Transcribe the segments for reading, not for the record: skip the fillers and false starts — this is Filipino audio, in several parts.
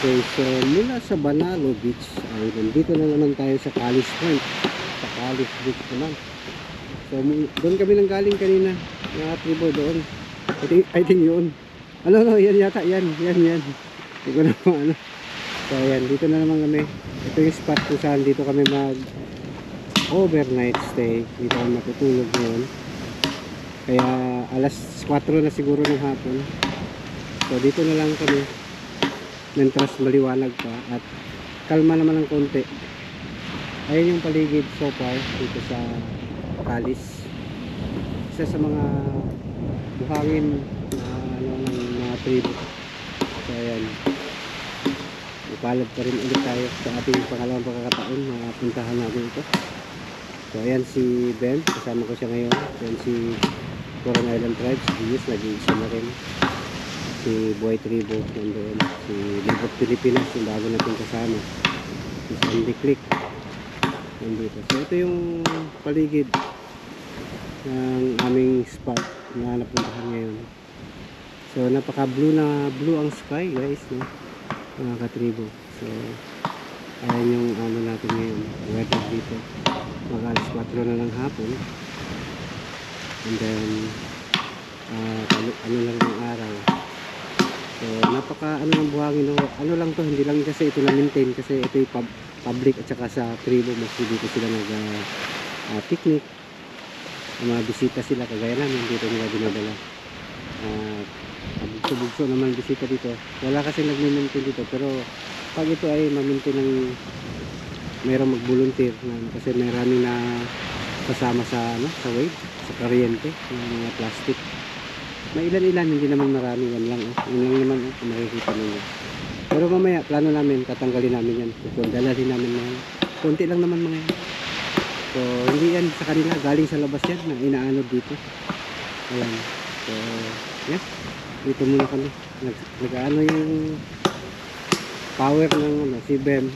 Okay, so mula sa Banalo Beach ay nandito na naman tayo sa Calis Point, sa Calis Beach naman. So doon kami nang galing kanina, mga tribo doon. I think yun. Ano, yan yata, yan. Hindi ko na ano. So yan, dito na naman kami. Ito yung spot kung saan dito kami mag overnight stay. Dito kami matutulog ngayon. Kaya alas 4 na siguro ng hapon. So dito na lang kami. Mentras maliwanag pa at kalma naman ng konti. Ayun yung paligid so far dito sa Calis. Isa sa mga buhangin ng mga tribo. So ayan, ipalad pa rin ulit tayo sa ating pangalawang pagkakataon na puntahan natin ito. So ayan si Ben, kasama ko siya ngayon. Ayan si Coron Island Tribes, Diyos, nag-iisa na rin. Si Boy Tribo nandoon, si Libot Pilipinas yung bago natin kasama, si Sandy Click nandito. So ito yung paligid ng aming spot na napuntahan ngayon. So napaka blue ang sky guys, no? Mga katribo. So ayan yung ano natin ngayon, weather dito, mga alas 4 na ng hapon, and then ano lang ng araw. So napaka ano ng buhangin, no? Ano lang to, hindi lang kasi ito na maintain, kasi ito yung public at saka sa tribo mostly dito sila nag picnic. Mga bisita sila kagaya namin, dito nila dinadala. Bugso naman bisita dito. Wala kasi nag-maintain dito, pero pag ito ay ma-maintain ng mayroong mag-volunteer kasi maraming na kasama sa ano, sa wave, sa kuryente, yung mga plastic. May ilan-ilan, hindi naman marami, yan lang naman makikita ninyo. Pero mamaya plano namin, tatanggalin namin yan, dalhin namin na konti lang naman mga yan. So hindi yan sa kanila, galing sa labas yan na inaanod dito. Ayan, so yeah, dito muna kami nag-ano yung power ng ano, si Bem.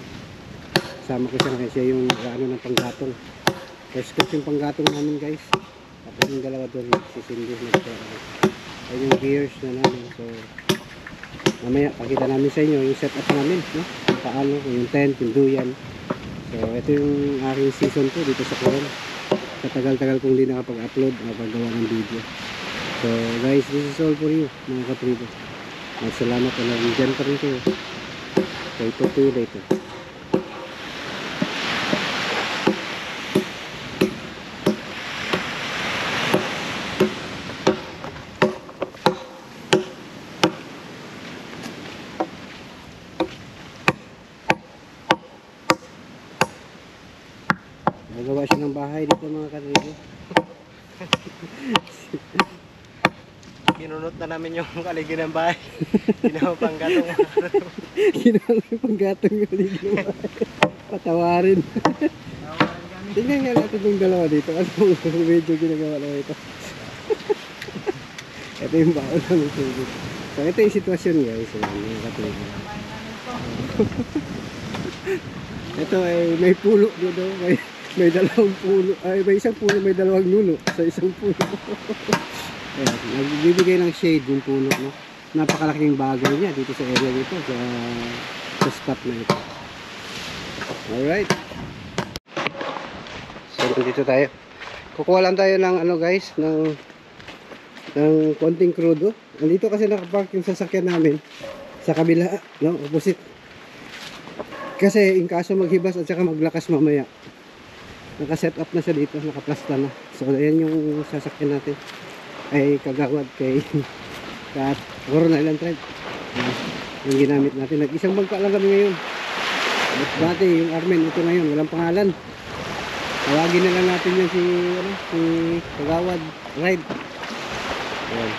Sama ko siya kasi siya yung ano ng panggatong, first coach yung panggatong namin guys. Tapos yung dalawa doon si Cindy ayun yung gears na namin. So mamaya pakita namin sa inyo yung setup namin, no? Paano, yung tent, yung duyan. So ito yung aking season 2 dito sa Coron. Katagal-tagal kong hindi nakapag-upload o paggawa ng video. So guys, this is all for you mga katribo. Salamat na nandiyan pa rin kayo. So ito to you later. Nagawa siya ng bahay dito mga katribo. Kinunot na namin yung kaligid ng bahay. Ginawa panggatong. Ginawa panggatong yung kaligid ng bahay. Patawarin. Tingnan nga natin yung dalawa dito. Ano medyo ginagawa na ito. Ito yung baon ng tubig. So ito yung sitwasyon guys. Mga katribo. Ito ay may pulo dito. May dalawang pulo, ay may isang pulo, may dalawang nuno sa isang pulo. Ayan, nagbibigay ng shade yung puno, no? Napakalaking bagay niya dito sa area dito, sa spot na ito. Alright. So dito tayo. Kukuha lang tayo ng ano guys, ng konting crudo. Andito kasi nakapark yung sasakyan namin sa kabila, no? Opposite. Kasi in kaso maghibas at saka maglakas mamaya, naka-set up na siya dito, naka-plasta na. So ayan yung sasakyan natin, ay kagawad kay Coron Island Tribe. Yung ginamit natin, nag-isang bangka lang kami ngayon. But dati yung Armen, ito ngayon, walang pangalan. Tawagin na lang natin yan si Kagawad Ride. Ayan.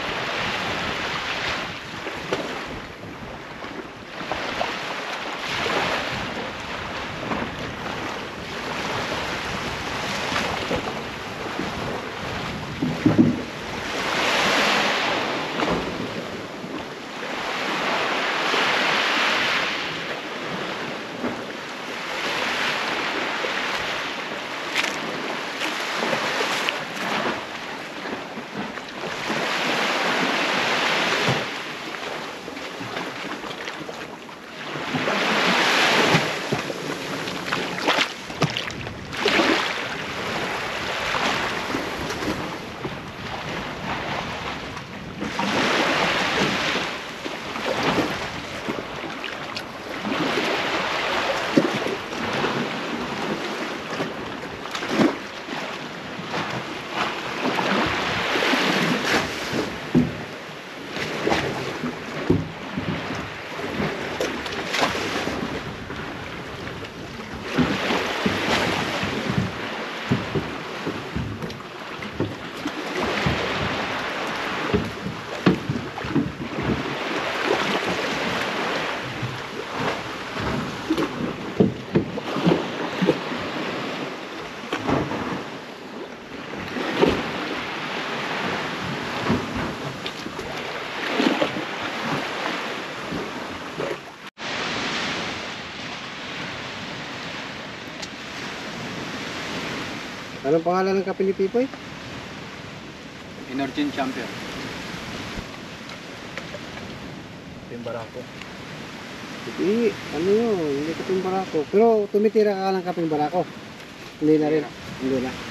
Anong pangalan ng kape ni Pipoy? Emerging champion. Yung barako. Hindi, ano yun, hindi kapeng barako. Pero tumitira ka ng kapeng barako. Hindi na rin. Hindi na.